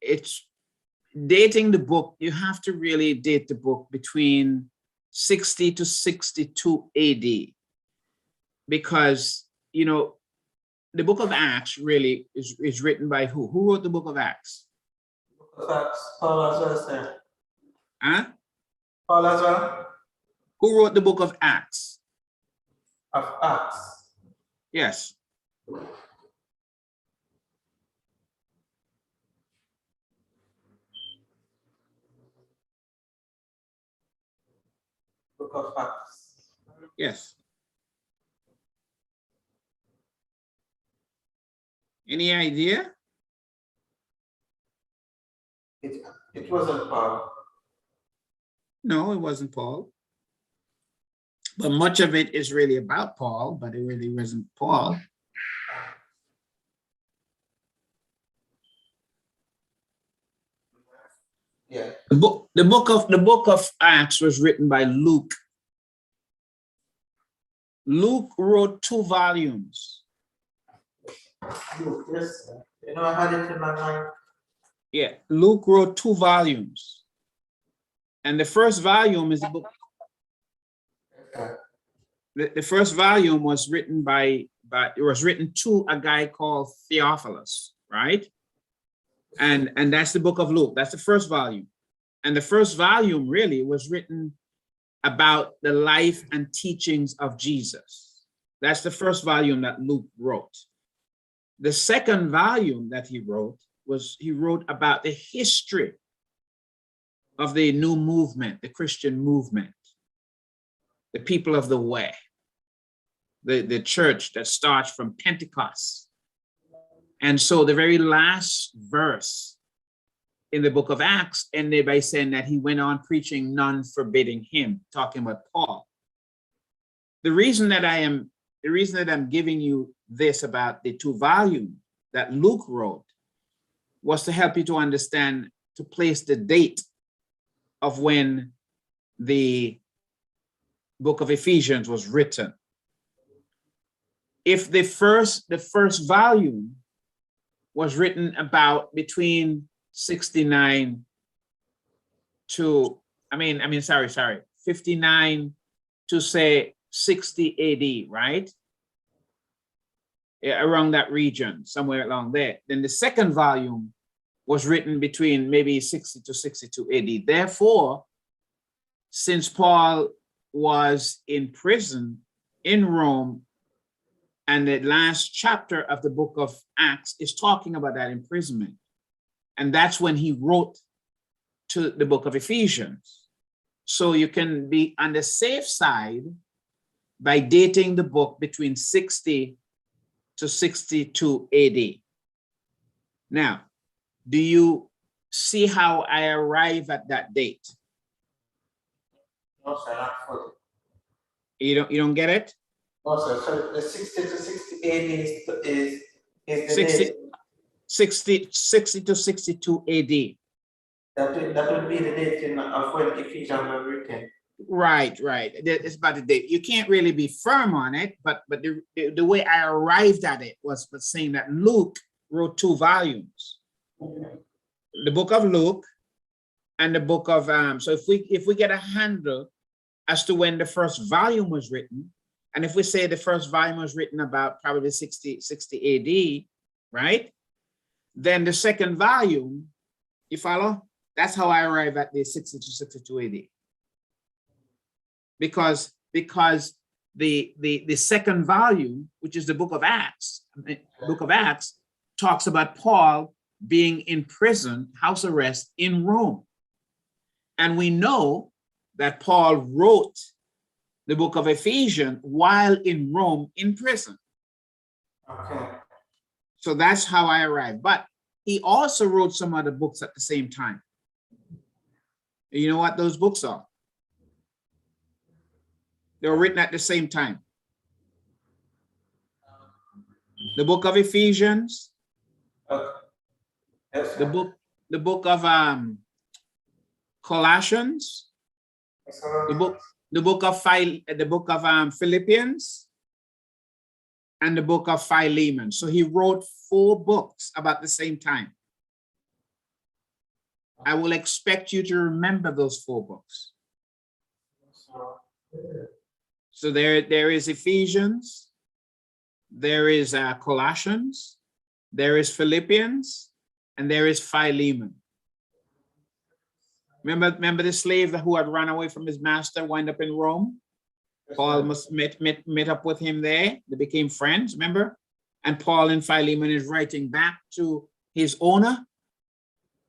it's dating the book, you have to really date the book between 60 to 62 AD, because, you know, the book of Acts really is written by who? Who wrote the book of Acts? Book of Acts, Paul as well, sir. Huh? Paul as well? Who wrote the book of Acts? Of Acts. Yes. Book of Acts. Yes. Any idea? It wasn't Paul. No, it wasn't Paul. But much of it is really about Paul, but it really wasn't Paul. Yeah. The book of Acts was written by Luke. Luke wrote 2 volumes. Luke, yes, sir. You know, I had it in my mind. Yeah, Luke wrote 2 volumes. And the first volume is the book. The first volume was written to a guy called Theophilus, right? And that's the book of Luke. That's the first volume. And the first volume really was written about the life and teachings of Jesus. That's the first volume that Luke wrote. The second volume that he wrote about the history of the new movement, the Christian movement, the people of the way, the church that starts from Pentecost. And so the very last verse in the book of Acts ended by saying that he went on preaching, none forbidding him, talking about Paul. The reason that I'm giving you this about the 2 volumes that Luke wrote was to help you to understand, to place the date of when the book of Ephesians was written. If the first volume was written about between 59 to, 59 to say 60 AD, right? Yeah, around that region, somewhere along there. Then the second volume was written between maybe 60 to 62 AD. Therefore, since Paul was in prison in Rome, and the last chapter of the book of Acts is talking about that imprisonment. And that's when he wrote to the book of Ephesians. So you can be on the safe side by dating the book between 60 to 62 AD. Now, do you see how I arrive at that date? No, sir, not fully. You don't get it? No, sir. So the 60 to 60 AD is the 60, date. 60 to 62 AD. That would be the date of when Ephesians was written. Right. It's about the date. You can't really be firm on it, but the way I arrived at it was saying that Luke wrote 2 volumes. The book of Luke and the book of so if we get a handle as to when the first volume was written, and if we say the first volume was written about probably 60 AD, right? Then the second volume, you follow? That's how I arrive at the 60 to 62 AD. Because the second volume, which is the book of Acts, talks about Paul being in prison, house arrest in Rome. And we know that Paul wrote the book of Ephesians while in Rome in prison. Okay. So that's how I arrived. But he also wrote some other books at the same time. You know what those books are? They were written at the same time. The book of Ephesians, Yes, the book of Colossians, the book of Philippians, and the book of Philemon. So he wrote 4 books about the same time. I will expect you to remember those 4 books. So there is Ephesians, there is Colossians, there is Philippians, and there is Philemon. Remember the slave who had run away from his master, wound up in Rome? Paul must met up with him there. They became friends, remember? And Paul and Philemon is writing back to his owner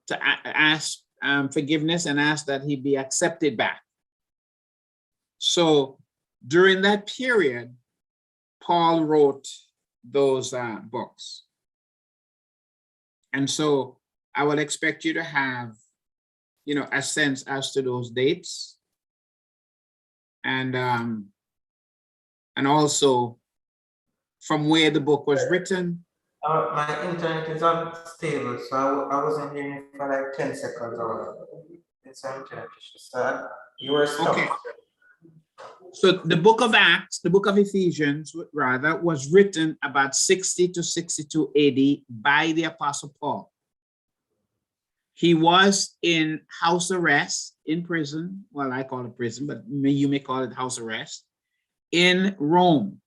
to ask forgiveness and ask that he be accepted back. So during that period, Paul wrote those books. And so I would expect you to have, a sense as to those dates. And also from where the book was written. My internet is unstable, so I wasn't hearing for like 10 seconds or it's internet issue. So you were stuck. Okay. So the book of Acts, the book of Ephesians, rather, was written about 60 to 62 AD by the Apostle Paul. He was in house arrest, in prison. Well, I call it prison, but you may call it house arrest, in Rome.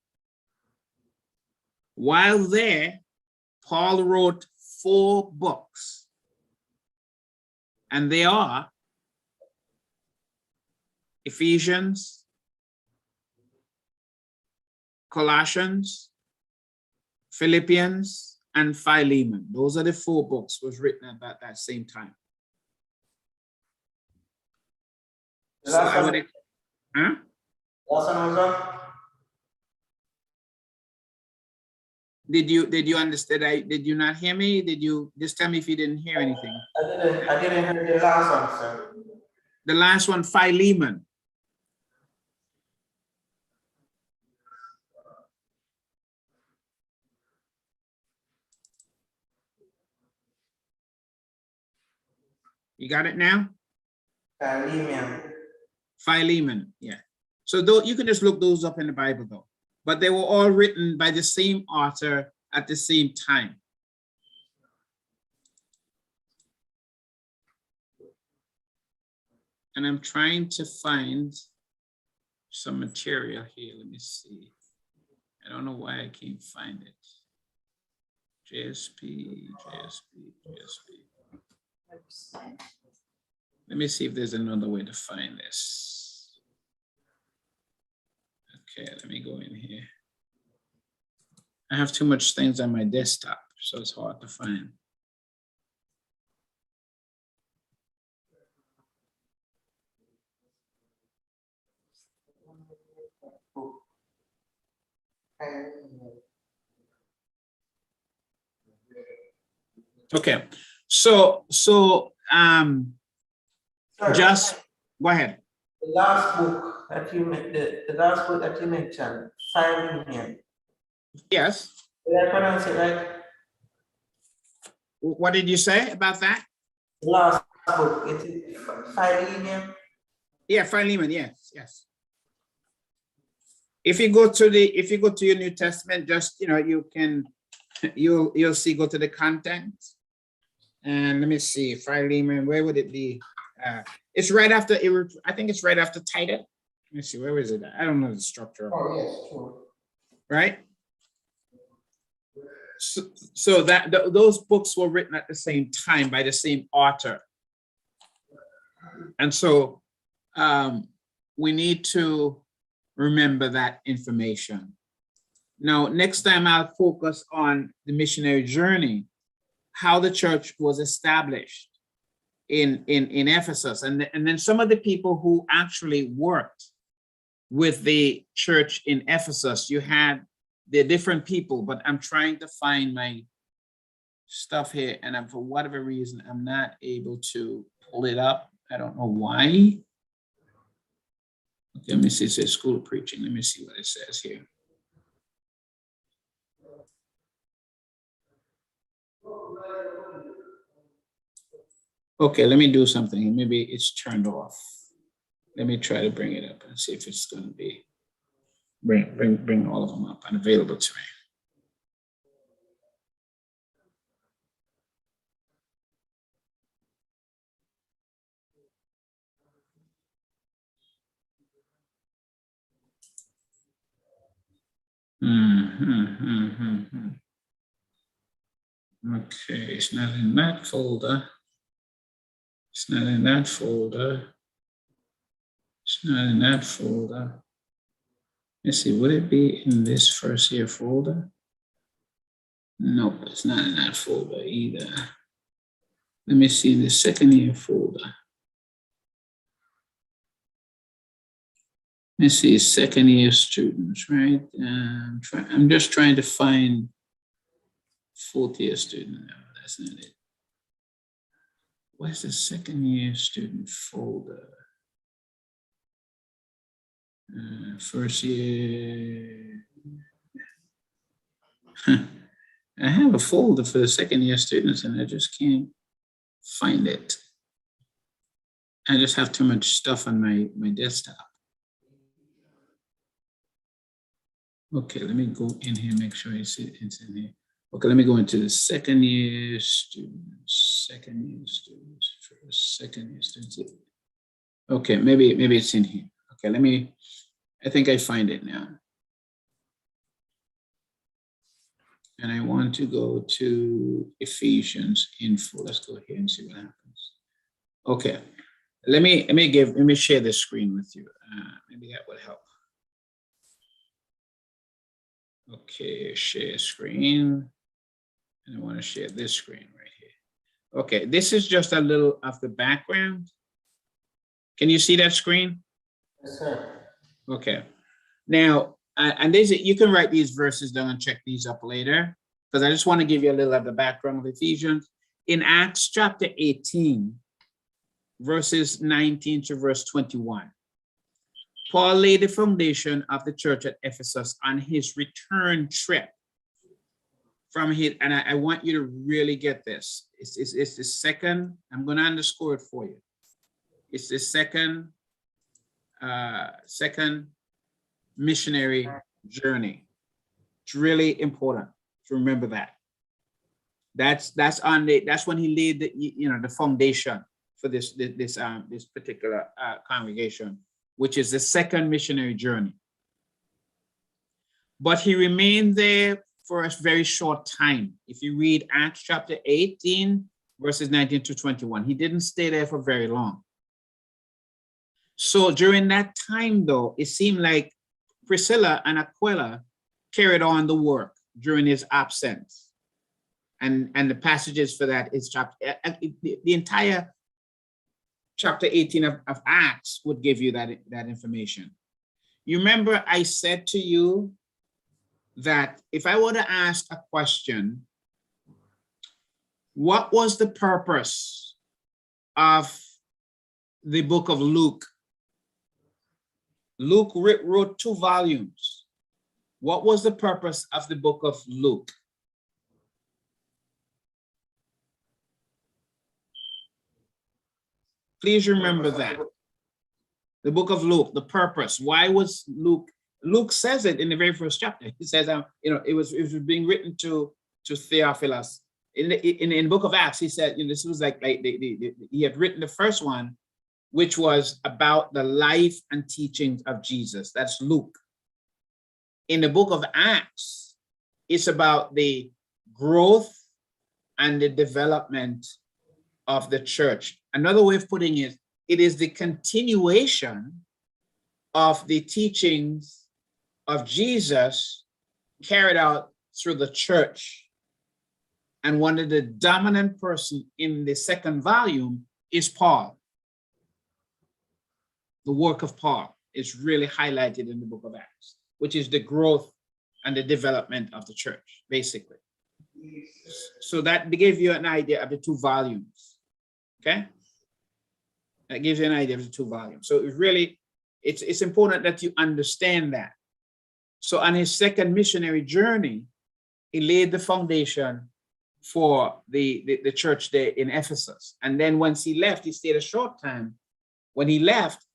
While there, Paul wrote 4 books. And they are Ephesians, Colossians, Philippians, and Philemon. Those are the 4 books was written about that same time. So I would, huh? Last one was on? Did you understand? Did you not hear me? Did you just tell me if you didn't hear anything? I didn't hear the last one, sir. The last one, Philemon. You got it now? Philemon, yeah. So though you can just look those up in the Bible though, but they were all written by the same author at the same time. And I'm trying to find some material here. Let me see. I don't know why I can't find it. JSP. Let me see if there's another way to find this. Okay, let me go in here. I have too much things on my desktop, so it's hard to find. Okay, so just go ahead. The last book that you mentioned, Philemon. Yes. Did I pronounce it right? What did you say about that? The last book, it is Philemon. Yeah, Philemon, yes. If you go to your New Testament, just you'll see, go to the content. And let me see, Philemon, where would it be? It's right after, I think it's right after Titus. Let me see, where is it? I don't know the structure. Oh, yes, true. Right? So those books were written at the same time by the same author. And so we need to remember that information. Now, next time I'll focus on the missionary journey, how the church was established in Ephesus, and then some of the people who actually worked with the church in Ephesus. You had the different people, but I'm trying to find my stuff here, and for whatever reason, I'm not able to pull it up. I don't know why. Okay, let me see, it says School of Preaching. Let me see what it says here. Okay, let me do something. Maybe it's turned off. Let me try to bring it up and see if it's going to be bring all of them up and available to me. Okay, it's not in that folder. It's not in that folder. It's not in that folder. Let's see, would it be in this first year folder? Nope, it's not in that folder either. Let me see the second year folder. Let me see, second year students, right? I'm just trying to find fourth year student. No, that's not it. What's the second year student folder? First year. I have a folder for the second year students and I just can't find it. I just have too much stuff on my desktop. Okay, let me go in here, make sure it's in here. Okay, let me go into the second year students, first, second year students. Okay, maybe it's in here. Okay, I think I find it now. And I want to go to Ephesians info. Let's go here and see what happens. Okay, let me share this screen with you. Maybe that would help. Okay, share screen. And I want to share this screen right here. Okay, this is just a little of the background. Can you see that screen? Yes, sir. Okay. Now, and you can write these verses down and check these up later, because I just want to give you a little of the background of Ephesians. In Acts chapter 18, verses 19 to verse 21, Paul laid the foundation of the church at Ephesus on his return trip from his, and I want you to really get this. It's the second, I'm going to underscore it for you. It's the second missionary journey. It's really important to remember that. That's when he laid the foundation for this particular congregation, which is the second missionary journey. But he remained there for a very short time. If you read Acts chapter 18, verses 19 to 21, he didn't stay there for very long. So during that time, though, it seemed like Priscilla and Aquila carried on the work during his absence. And the passages for that is the entire chapter 18 of Acts would give you that information. You remember I said to you that if I were to ask a question, what was the purpose of the book of Luke? Luke wrote 2 volumes. What was the purpose of the book of Luke? Please remember that. The book of Luke, the purpose. Why was Luke says it in the very first chapter. He says, it was being written to Theophilus. In the book of Acts, he said, this was like he had written the first one, which was about the life and teachings of Jesus. That's Luke. In the book of Acts, it's about the growth and the development of the church. Another way of putting it, it is the continuation of the teachings of Jesus carried out through the church. And one of the dominant person in the second volume is Paul. The work of Paul is really highlighted in the book of Acts, which is the growth and the development of the church, basically. So that gives you an idea of the 2 volumes, okay? That gives you an idea of the 2 volumes. So it's important that you understand that. So on his second missionary journey, he laid the foundation for the church there in Ephesus. And then once he left, he stayed a short time. When he left,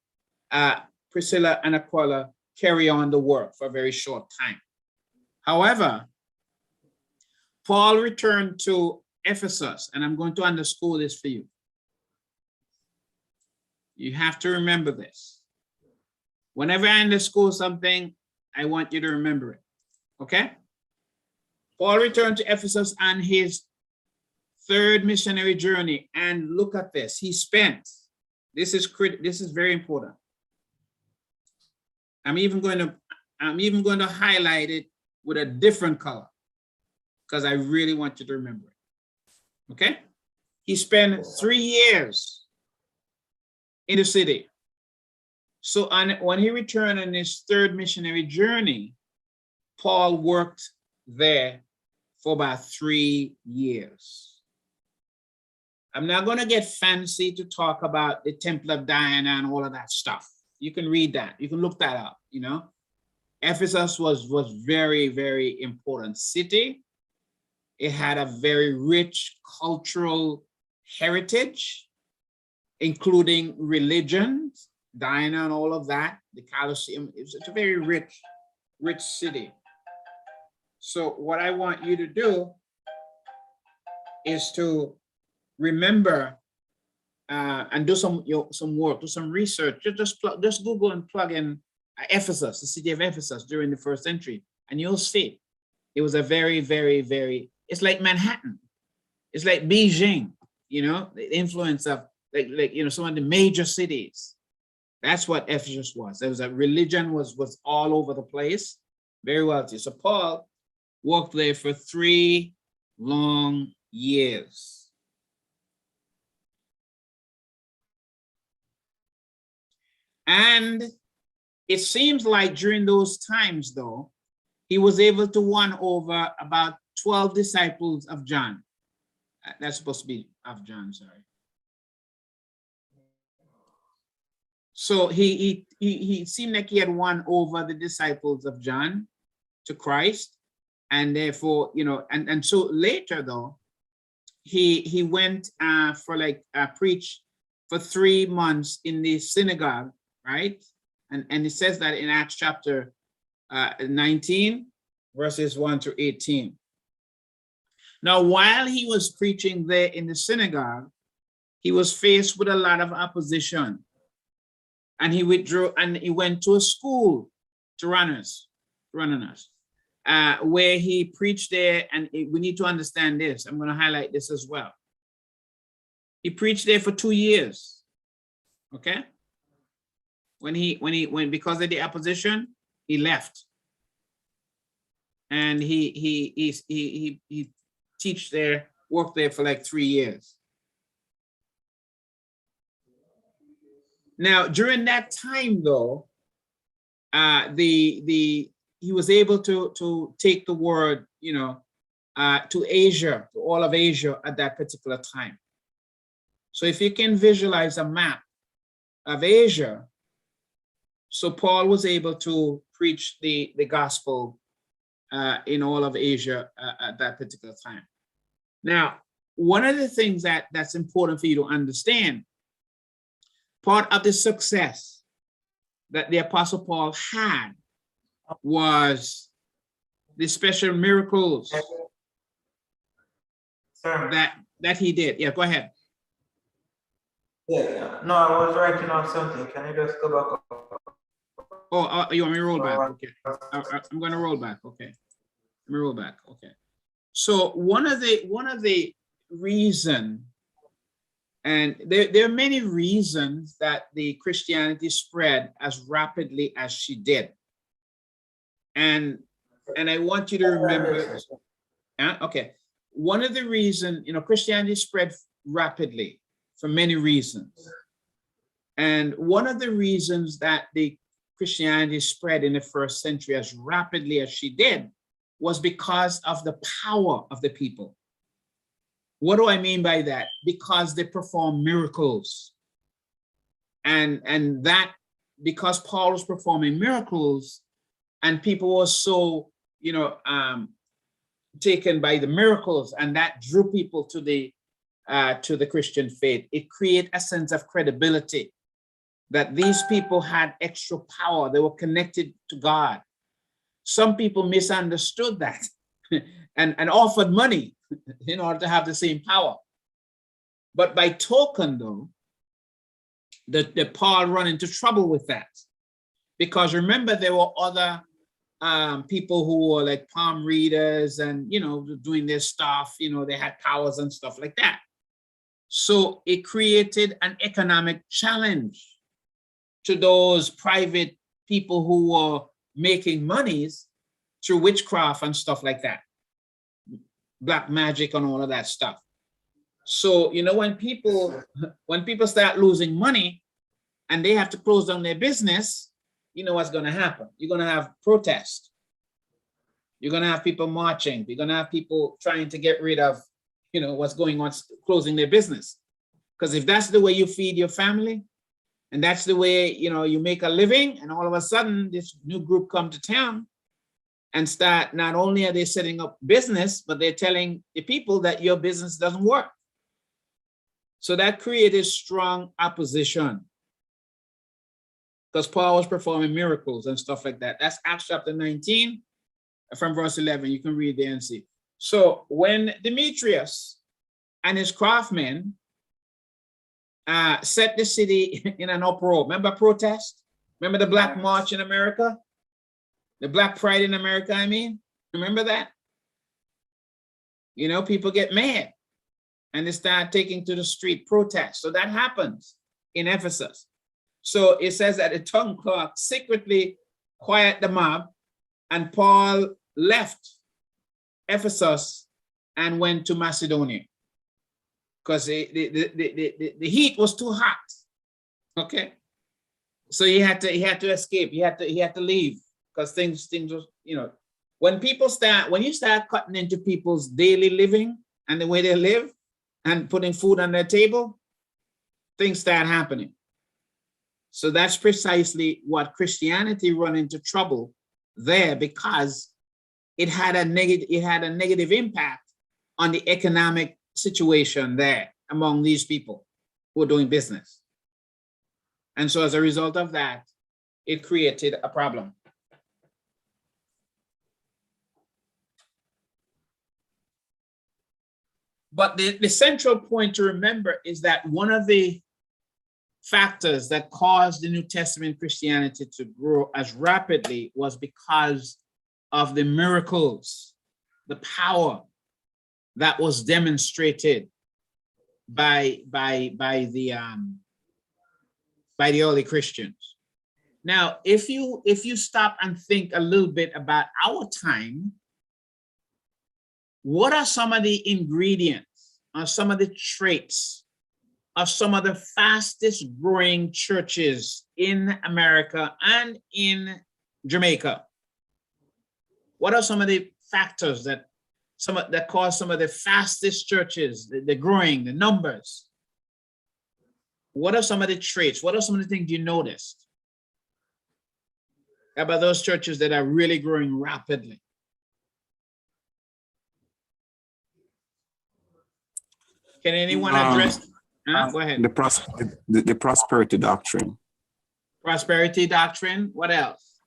Priscilla and Aquila carry on the work for a very short time. However, Paul returned to Ephesus, and I'm going to underscore this for you. You have to remember this. Whenever I underscore something, I want you to remember it, Okay. Paul returned to Ephesus on his third missionary journey, and look at this. He spent, this is very important. I'm even going to highlight it with a different color because I really want you to remember it. Okay? He spent 3 years in the city. So when he returned on his third missionary journey, Paul worked there for about 3 years. I'm not going to get fancy to talk about the Temple of Diana and all of that stuff. You can read that. You can look that up, you know. Ephesus was very, very important city. It had a very rich cultural heritage, including religion, Diana and all of that, the Colosseum. It's a very rich city. So what I want you to do is to remember and do some work, do some research. Just Google and plug in Ephesus, the city of Ephesus during the first century, and you'll see it was a very, very, very. It's like Manhattan. It's like Beijing. You know, the influence of like you know, some of the major cities. That's what Ephesus was. There was a religion was all over the place, very wealthy. So Paul worked there for 3 long years. And it seems like during those times, though, he was able to win over about 12 disciples of John. That's supposed to be of John, sorry. So he seemed like he had won over the disciples of John to Christ. And therefore, you know, and so later, though, he went for like preach for 3 months in the synagogue, right? And it says that in Acts chapter 19, verses 1 to 18. Now, while he was preaching there in the synagogue, he was faced with a lot of opposition. And he withdrew and he went to a school, Tyrannus, where he preached there. And we need to understand this. I'm going to highlight this as well. He preached there for 2 years. Okay. When because of the opposition, he left. And he teach there, worked there for like 3 years. Now, during that time, though, he was able to take the word, you know, to Asia, to all of Asia at that particular time. So if you can visualize a map of Asia, so Paul was able to preach the gospel in all of Asia at that particular time. Now, one of the things that's important for you to understand, part of the success that the Apostle Paul had was the special miracles that he did. Yeah, go ahead. Yeah, no, I was writing on something. Can you just go back? Oh, you want me to roll back? Okay. I'm going to roll back. Okay. Let me roll back. Okay. So one of the reason, and there are many reasons that the Christianity spread as rapidly as she did. And I want you to remember, okay. One of the reasons, you know, Christianity spread rapidly for many reasons. And one of the reasons that the Christianity spread in the first century as rapidly as she did was because of the power of the people. What do I mean by that? Because they performed miracles. And that, because Paul was performing miracles and people were so, you know, taken by the miracles, and that drew people to the Christian faith, it created a sense of credibility that these people had extra power. They were connected to God. Some people misunderstood that and offered money in order to have the same power. But by token, though, the Paul run into trouble with that. Because remember, there were other people who were like palm readers and, doing their stuff, they had powers and stuff like that. So it created an economic challenge to those private people who were making monies through witchcraft and stuff like that, black magic and all of that stuff. So, when people start losing money and they have to close down their business, you know what's going to happen. You're going to have protest. You're going to have people marching. You're going to have people trying to get rid of, what's going on, closing their business. Because if that's the way you feed your family, and that's the way, you make a living, and all of a sudden this new group come to town and start, not only are they setting up business, but they're telling the people that your business doesn't work. So that created strong opposition, because Paul was performing miracles and stuff like that. That's Acts chapter 19 from verse 11. You can read there and see. So when Demetrius and his craftsmen set the city in an uproar, remember protest? Remember the Black March in America? The Black Pride in America, I mean? Remember that? People get mad and they start taking to the street protest. So that happens in Ephesus. So it says that the tongue clerk secretly quiet the mob, and Paul left Ephesus and went to Macedonia because the heat was too hot. Okay, so he had to escape. He had to leave because things was, when you start cutting into people's daily living and the way they live and putting food on their table, things start happening. So that's precisely what Christianity run into trouble there, because it had a negative impact on the economic situation there among these people who are doing business. And so as a result of that, it created a problem. But the central point to remember is that one of the factors that caused the New Testament Christianity to grow as rapidly was because of the miracles, the power that was demonstrated by the early Christians. Now, if you stop and think a little bit about our time, what are some of the ingredients or some of the traits of some of the fastest growing churches in America and in Jamaica? What are some of the factors that cause some of the fastest churches, the growing, the numbers? What are some of the traits? What are some of the things you noticed about those churches that are really growing rapidly? Can anyone address? Go ahead. The prosperity doctrine. Prosperity doctrine. What else?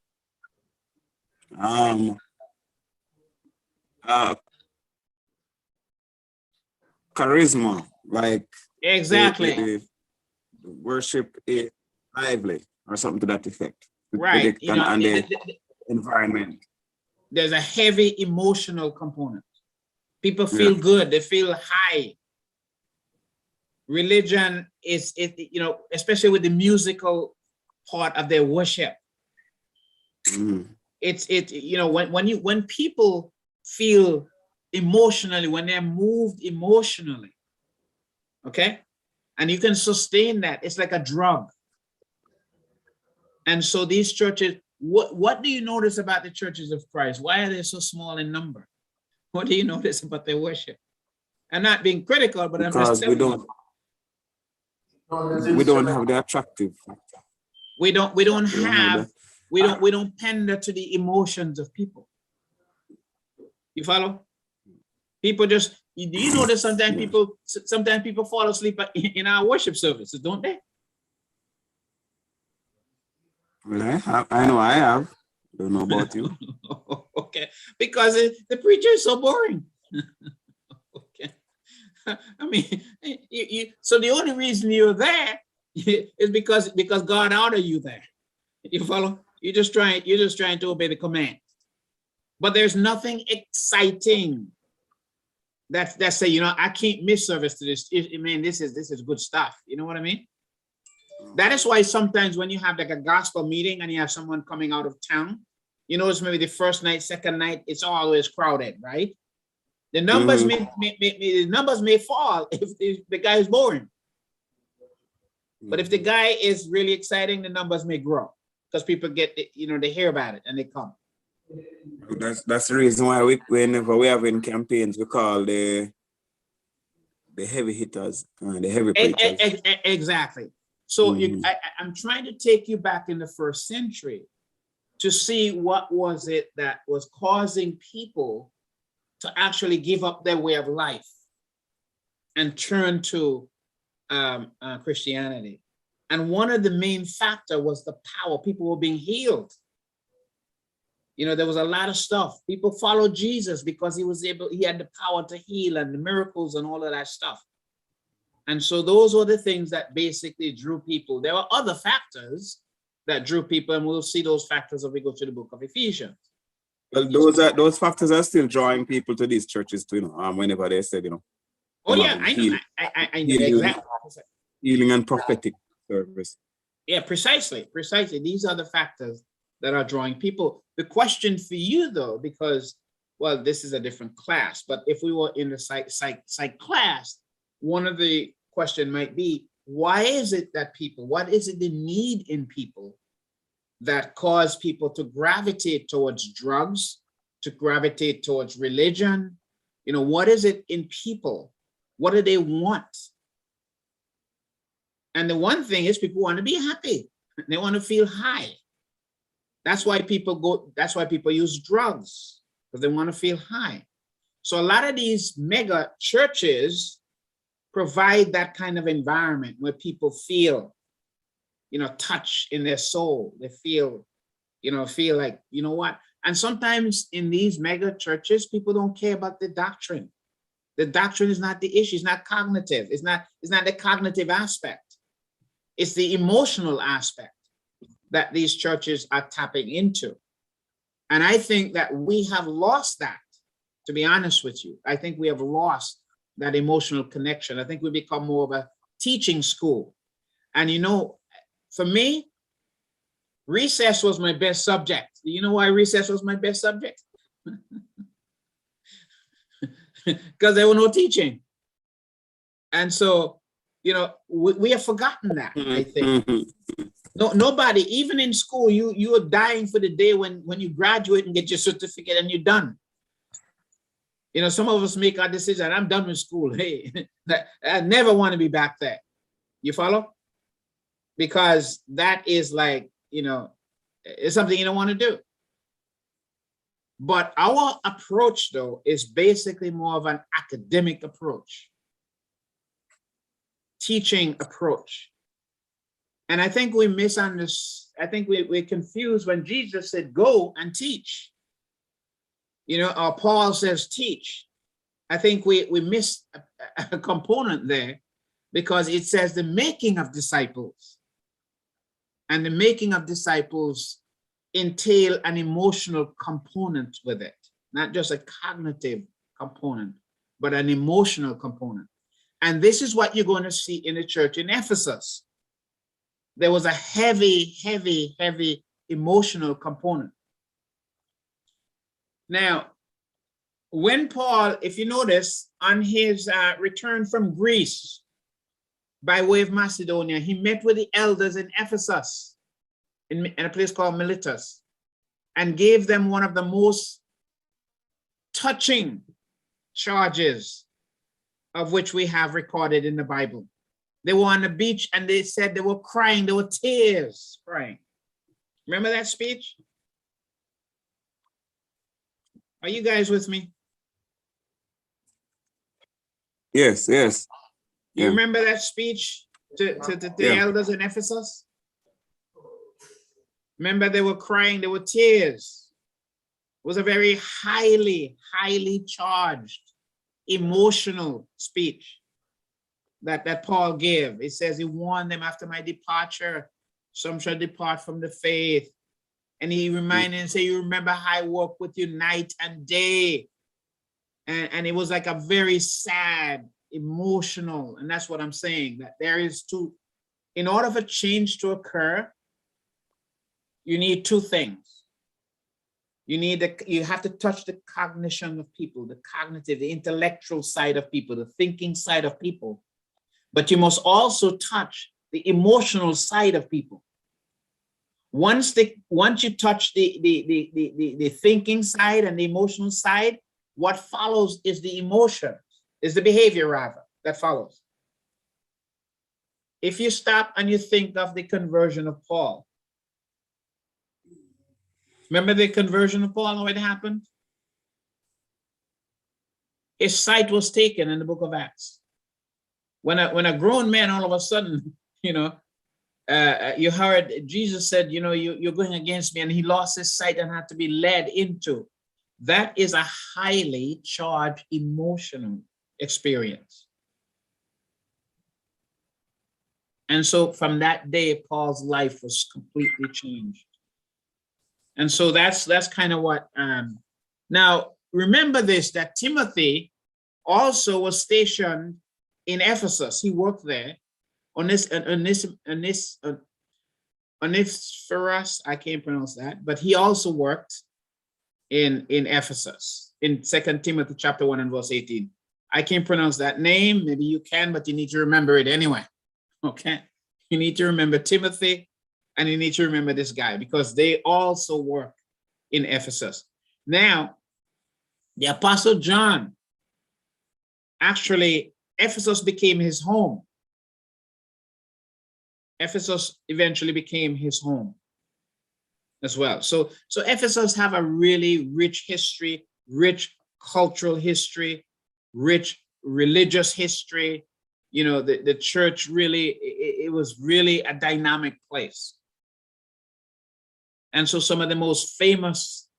Charisma, like exactly. The worship is lively or something to that effect. Right. The environment. There's a heavy emotional component. People feel good. They feel high. Religion is, especially with the musical part of their worship. When people feel emotionally, when they're moved emotionally, okay, and you can sustain that, it's like a drug. And so these churches, what do you notice about the churches of Christ? Why are they so small in number? What do you notice about their worship? I'm not being critical, but because I'm just telling you. We don't have the attractive factor. We don't pander to the emotions of people. You follow? People do you know that sometimes people fall asleep in our worship services, don't they? Well, I know I have. Don't know about you. Okay, because the preacher is so boring. Okay, I mean, so the only reason you're there is because God ordered you there. You follow? You're just trying to obey the command. but there's nothing exciting that say, you know, I can't miss service to this. I mean, this is good stuff. You know what I mean? That is why sometimes when you have like a gospel meeting and you have someone coming out of town, you notice maybe the first night, second night, it's always crowded, right? The numbers the numbers may fall if the guy is boring. But if the guy is really exciting, the numbers may grow because people get, you know, they hear about it and they come. That's the reason why whenever we have in campaigns, we call the heavy hitters, the heavy preachers. Exactly. So I'm trying to take you back in the first century to see what was it that was causing people to actually give up their way of life and turn to Christianity. And one of the main factor was the power. People were being healed. You know, there was a lot of stuff. People followed Jesus because he had the power to heal and the miracles and all of that stuff. And so those were the things that basically drew people. There were other factors that drew people, and we'll see those factors as we go to the book of Ephesians. Well, those factors are still drawing people to these churches too, you know, whenever they said, you know. Oh yeah, I know. I know exactly. Healing and prophetic service. Yeah, precisely. These are the factors that are drawing people. The question for you though, because, well, this is a different class, but if we were in the psych class, one of the question might be, why is it that people, what is it the need in people that cause people to gravitate towards drugs, to gravitate towards religion? You know, what is it in people? What do they want? And the one thing is people want to be happy. They want to feel high. That's why people use drugs, because they want to feel high. So a lot of these mega churches provide that kind of environment where people feel, you know, touch in their soul. They feel like, you know what? And sometimes in these mega churches, people don't care about the doctrine. The doctrine is not the issue. It's not cognitive. It's not the cognitive aspect. It's the emotional aspect that these churches are tapping into. And I think that we have lost that, to be honest with you. I think we have lost that emotional connection. I think we become more of a teaching school. And you know, for me, recess was my best subject. Do you know why recess was my best subject? Because there were no teaching. And so, you know, we have forgotten that, I think. No, nobody, even in school, you are dying for the day when you graduate and get your certificate and you're done. You know, some of us make our decision, I'm done with school. Hey, I never want to be back there. You follow? Because that is like, you know, it's something you don't want to do. But our approach, though, is basically more of an academic approach, teaching approach. And I think we misunderstand. I think we're confused when Jesus said, go and teach. You know, or Paul says, teach. I think we missed a component there, because it says the making of disciples. And the making of disciples entail an emotional component with it, not just a cognitive component, but an emotional component. And this is what you're going to see in the church in Ephesus. There was a heavy, heavy, heavy emotional component. Now, when Paul, if you notice, on his return from Greece by way of Macedonia, he met with the elders in Ephesus, in a place called Miletus, and gave them one of the most touching charges of which we have recorded in the Bible. They were on the beach and they said they were crying, there were tears crying. Remember that speech? Are you guys with me? Yes. You remember that speech to the elders in Ephesus? Remember, they were crying, there were tears. It was a very highly, highly charged, emotional speech that Paul gave. It says he warned them, after my departure, some shall depart from the faith, And he reminded and say, you remember how I work with you night and day. And it was like a very sad, emotional, and that's what I'm saying, that there is in order for change to occur, you need two things. You have to touch the cognition of people, the cognitive, the intellectual side of people, the thinking side of people. But you must also touch the emotional side of people. Once you touch the thinking side and the emotional side, what follows is the emotion, is the behavior rather, that follows. If you stop and you think of the conversion of Paul, remember the conversion of Paul, how it happened? His sight was taken in the book of Acts. When a grown man, all of a sudden, you heard Jesus said, you're going against me, and he lost his sight and had to be led into. That is a highly charged emotional experience. And so from that day, Paul's life was completely changed. And so that's kind of what, now remember this, that Timothy also was stationed in Ephesus. He worked there. Onesiphorus, I can't pronounce that, but he also worked in Ephesus in 2 Timothy chapter 1 and verse 18. I can't pronounce that name. Maybe you can, but you need to remember it anyway. Okay. You need to remember Timothy, and you need to remember this guy, because they also work in Ephesus. Now, the Apostle John, actually, Ephesus became his home. Ephesus eventually became his home as well. So Ephesus have a really rich history, rich cultural history, rich religious history. The church really, it was really a dynamic place. And so some of the most famous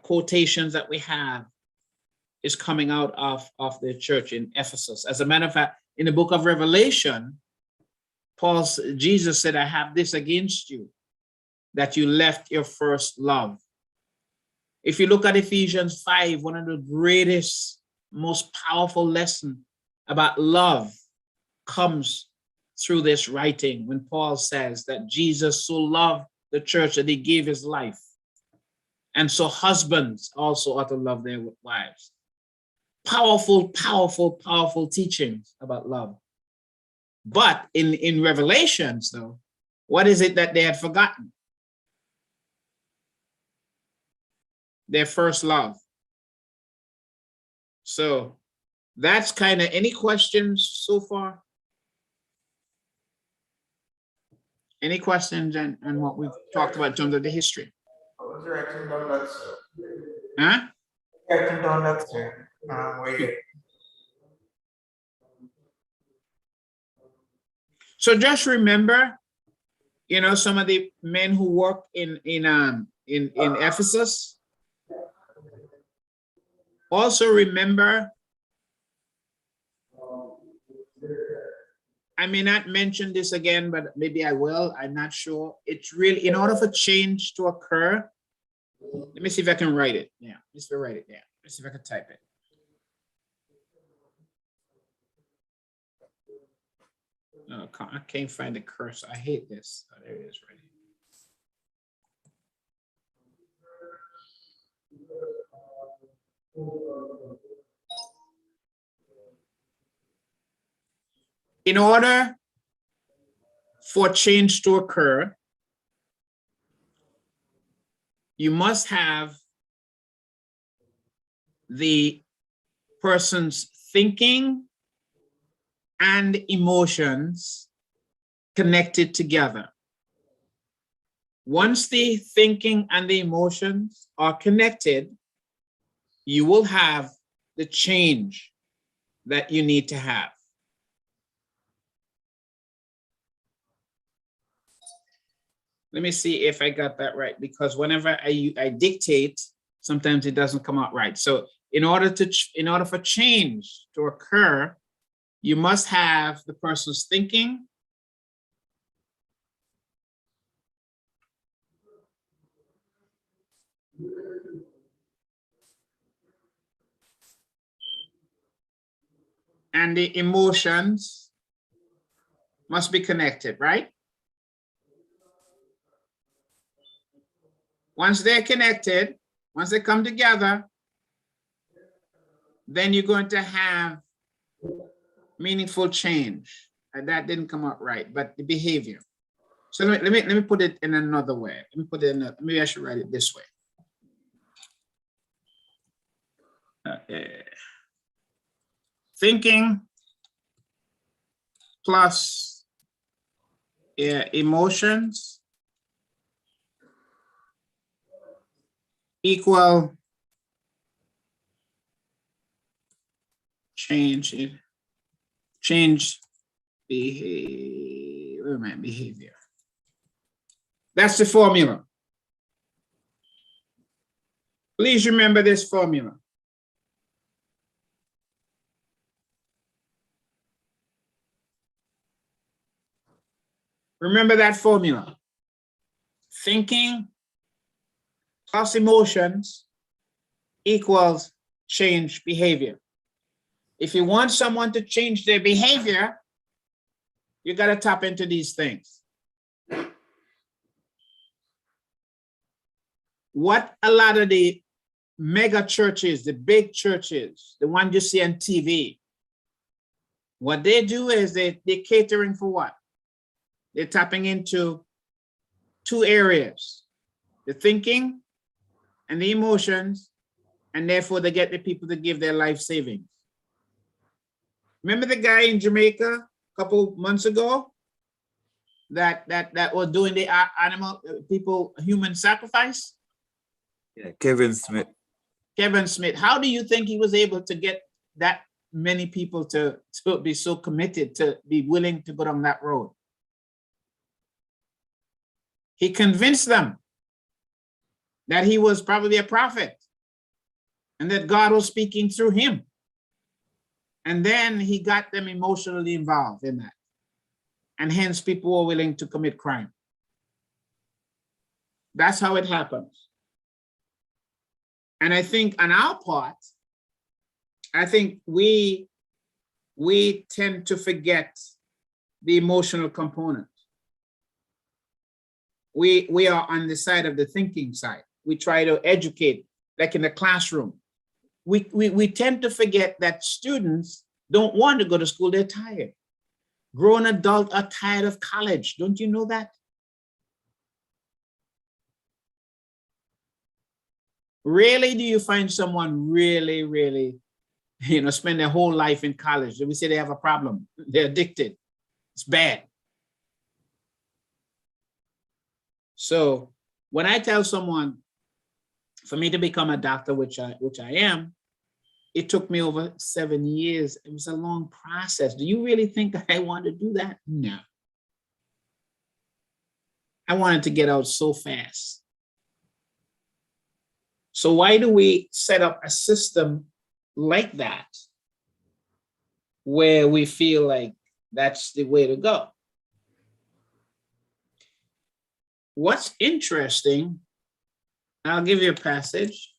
quotations that we have is coming out of the church in Ephesus. As a matter of fact, in the book of Revelation, Jesus said, I have this against you, that you left your first love. If you look at Ephesians 5, one of the greatest, most powerful lessons about love comes through this writing, when Paul says that Jesus so loved the church that he gave his life. And so husbands also ought to love their wives. Powerful, powerful, powerful teachings about love. But in Revelations, though, what is it that they had forgotten? Their first love. So that's kind of, any questions so far? Any questions on what we've talked about in terms of the history? I was writing down that, sir. Huh? Writing down that, sir. So just remember, some of the men who worked in Ephesus. Also remember, I may not mention this again, but maybe I will. I'm not sure. It's really, in order for change to occur, let me see if I can write it. Yeah, let's write it. Yeah, let's see if I can type it. No, I can't find the cursor. I hate this. Oh, there it is, right here. In order for change to occur, you must have the person's thinking and emotions connected together. Once the thinking and the emotions are connected, you will have the change that you need to have. Let me see if I got that right, because whenever I dictate, sometimes it doesn't come out right. So in order for change to occur, you must have the person's thinking and the emotions must be connected, right? Once they're connected, once they come together, then you're going to have meaningful change. And that didn't come out right, but the behavior. So let me put it in another way. Let me put it in maybe I should write it this way. Thinking plus emotions equal change behavior. That's the formula. Please remember this formula. Remember that formula. Thinking plus emotions equals change behavior. If you want someone to change their behavior, you got to tap into these things. What a lot of the mega churches, the big churches, the one you see on TV, what they do is they're catering for what? They're tapping into two areas, the thinking and the emotions, and therefore they get the people to give their life savings. Remember the guy in Jamaica a couple months ago that was doing the animal human sacrifice? Yeah, Kevin Smith. Kevin Smith. How do you think he was able to get that many people to be so committed, to be willing to go down that road? He convinced them that he was probably a prophet and that God was speaking through him. And then he got them emotionally involved in that. And hence people were willing to commit crime. That's how it happens. And I think on our part, I think we tend to forget the emotional component. We are on the side of the thinking side. We try to educate, like in the classroom. We tend to forget that students don't want to go to school, they're tired. Grown adults are tired of college. Don't you know that? Rarely do you find someone really, spend their whole life in college. We say they have a problem. They're addicted. It's bad. So when I tell someone, for me to become a doctor, which I am, it took me over 7 years. It was a long process. Do you really think I want to do that? No. I wanted to get out so fast. So why do we set up a system like that where we feel like that's the way to go? What's interesting, I'll give you a passage.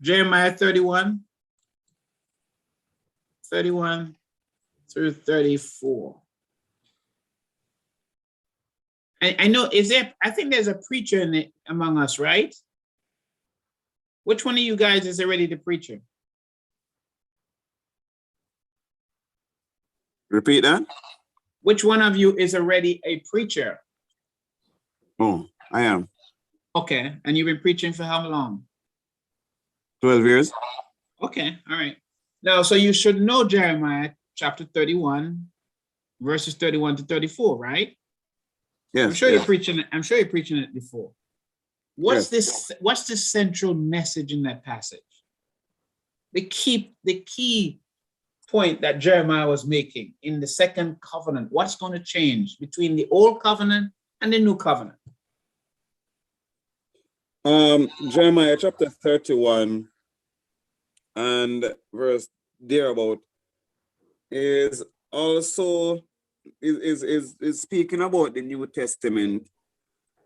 Jeremiah 31 through 34. I know, I think there's a preacher in it among us, right? Which one of you guys is already the preacher? Repeat that. Which one of you is already a preacher? Oh, I am. Okay, and you've been preaching for how long? 12 years. Okay, all right. Now, so you should know Jeremiah chapter 31, verses 31 to 34, right? Yes. I'm sure you're preaching it before. What's the central message in that passage? The key point that Jeremiah was making in the second covenant. What's going to change between the old covenant and the new covenant? Jeremiah chapter 31 and verse thereabout is also is speaking about the New Testament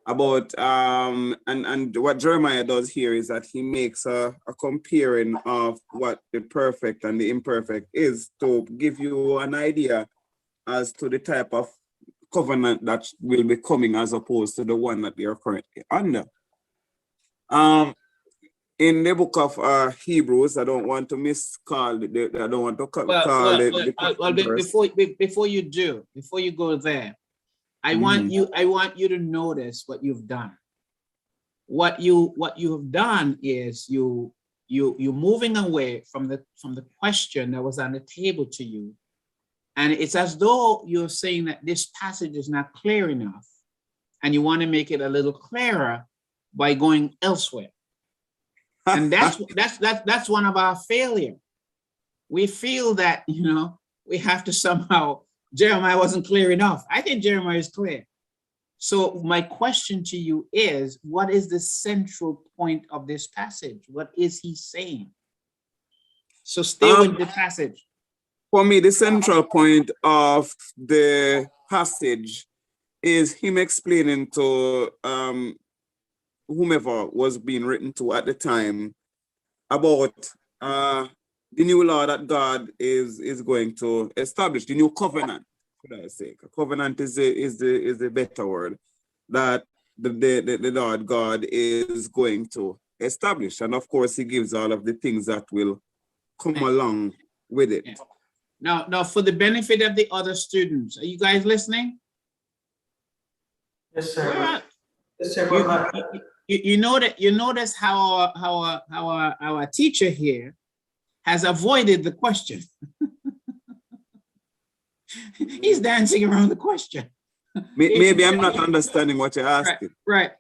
about and what Jeremiah does here is that he makes a comparing of what the perfect and the imperfect is to give you an idea as to the type of covenant that will be coming as opposed to the one that they are currently under. In the book of Hebrews, I don't want to miscall I don't want to call it. Before you go there, I want you to notice what you've done. What you have done is you're moving away from the question that was on the table to you, and it's as though you're saying that this passage is not clear enough, and you want to make it a little clearer by going elsewhere. And that's one of our failure. We feel that we have to somehow. Jeremiah wasn't clear enough. I think Jeremiah is clear. So my question to you is, what is the central point of this passage? What is he saying? So stay with the passage. For me, the central point of the passage is him explaining to whomever was being written to at the time about the new law that God is going to establish, the new covenant, should I say. Covenant is the better word that the Lord God is going to establish. And of course, he gives all of the things that will come along with it. Yeah. Now, for the benefit of the other students, are you guys listening? Yes, sir. Yes, sir. You notice how our teacher here has avoided the question. He's dancing around the question. Maybe I'm not understanding what you're asking. Right.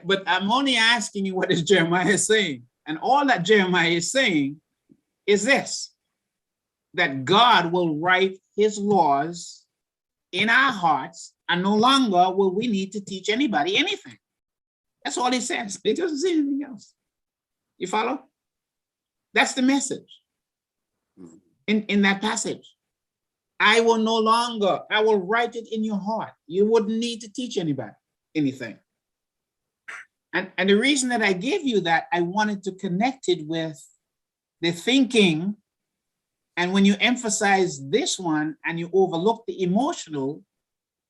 But I'm only asking you what is Jeremiah saying. And all that Jeremiah is saying is this, that God will write his laws in our hearts, and no longer will we need to teach anybody anything. That's all he says. He doesn't say anything else. You follow? That's the message in that passage. I will write it in your heart. You wouldn't need to teach anybody anything. And the reason that I gave you that, I wanted to connect it with the thinking. And when you emphasize this one and you overlook the emotional,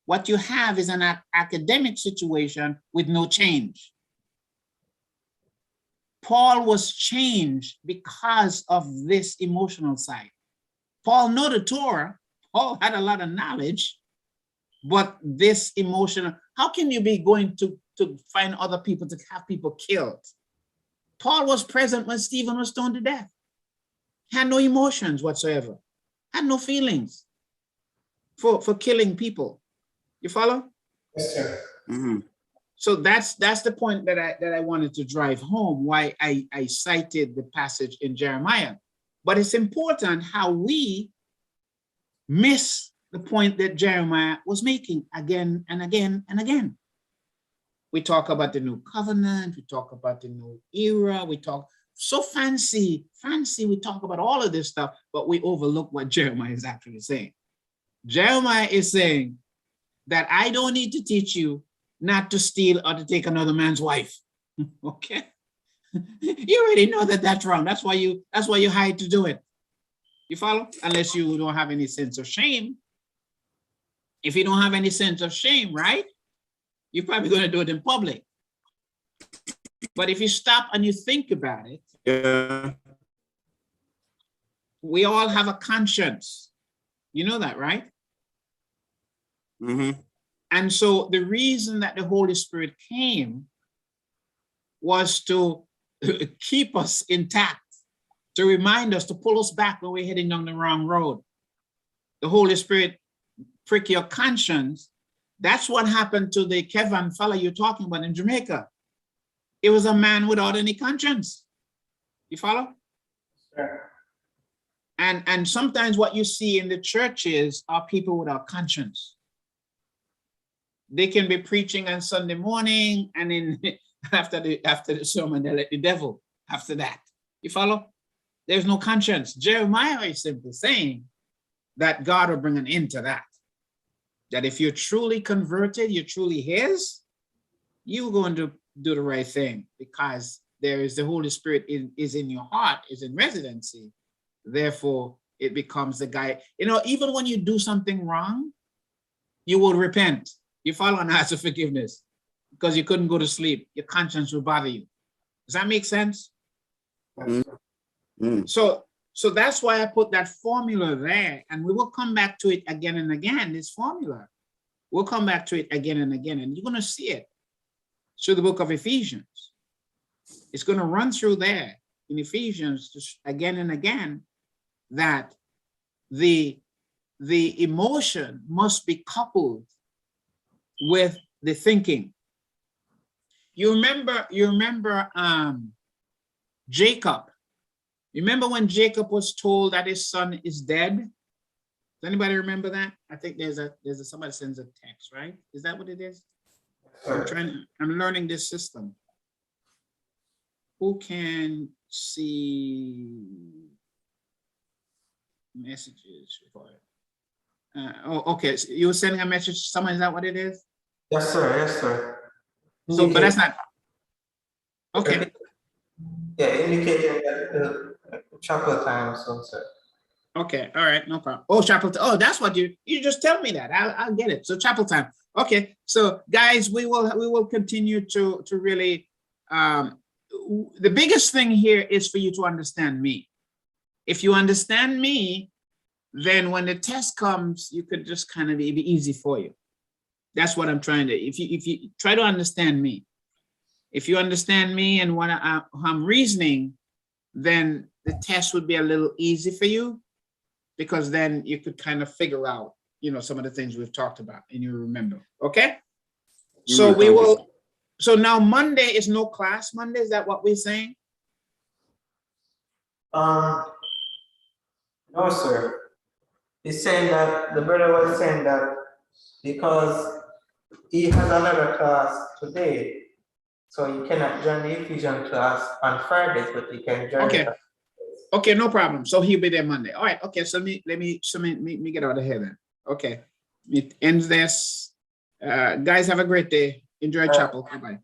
what you have is an academic situation with no change. Paul was changed because of this emotional side. Paul knew the Torah. Paul had a lot of knowledge, but this emotional, how can you be going to find other people to have people killed? Paul was present when Stephen was stoned to death. Had no emotions whatsoever, had no feelings for killing people. You follow? Yes, sir. Mm-hmm. So that's the point that I wanted to drive home, why I cited the passage in Jeremiah. But it's important how we miss the point that Jeremiah was making again and again and again. We talk about the new covenant, we talk about the new era, we talk so fancy, we talk about all of this stuff, but we overlook what Jeremiah is actually saying. Jeremiah is saying that I don't need to teach you not to steal or to take another man's wife. Okay? You already know that that's wrong. That's why you hide to do it. You follow? Unless you don't have any sense of shame. If you don't have any sense of shame, right? You're probably going to do it in public. But if you stop and you think about it, Yeah. we all have a conscience. You know that, right? Mm-hmm. And so the reason that the Holy Spirit came was to keep us intact, to remind us, to pull us back when we're heading down the wrong road. The Holy Spirit prick your conscience. That's what happened to the Kevin fella you're talking about in Jamaica. It was a man without any conscience. You follow? Sure. And sometimes what you see in the churches are people without conscience. They can be preaching on Sunday morning, and then after the sermon, they let the devil after that. You follow? There's no conscience. Jeremiah is simply saying that God will bring an end to that. That if you're truly converted, you're truly his, you're going to do the right thing, because there is the Holy Spirit is in your heart, is in residency. Therefore, it becomes the guy. You know, even when you do something wrong, you will repent. You fall and ask for forgiveness because you couldn't go to sleep. Your conscience will bother you. Does that make sense? So that's why I put that formula there, and we will come back to it again and again, this formula. We'll come back to it again and again, and you're going to see it through the book of Ephesians. It's going to run through there in Ephesians just again and again, that the emotion must be coupled with the thinking. You remember Jacob. Remember when Jacob was told that his son is dead? Does anybody remember that? I think there's somebody sends a text, right? Is that what it is? I'm learning this system. Who can see messages for it? Okay. So you were sending a message to someone. Is that what it is? Yes, sir. Yes, sir. So, but that's not. Okay. Yeah, indicating that the chapel time, so sir. Okay. All right. No problem. Oh, chapel. Oh, that's what you just tell me that. I'll get it. So chapel time. Okay. So guys, we will continue to really. The biggest thing here is for you to understand me. If you understand me, then when the test comes, you could just kind of be easy for you. That's what I'm trying to. If you try to understand me, if you understand me and what I'm reasoning, then the test would be a little easy for you, because then you could kind of figure out, some of the things we've talked about and you remember. Okay. So we will. So now Monday is no class. Monday, is that what we're saying? No, sir. He's saying that the brother was saying that because he has another class today, so he cannot join the Ephesians class on Fridays, but he can join. Okay. Okay, no problem. So he'll be there Monday. All right. Okay. So let me get out of here then. Okay. It ends this. Guys, have a great day. Enjoy chapel. Bye-bye.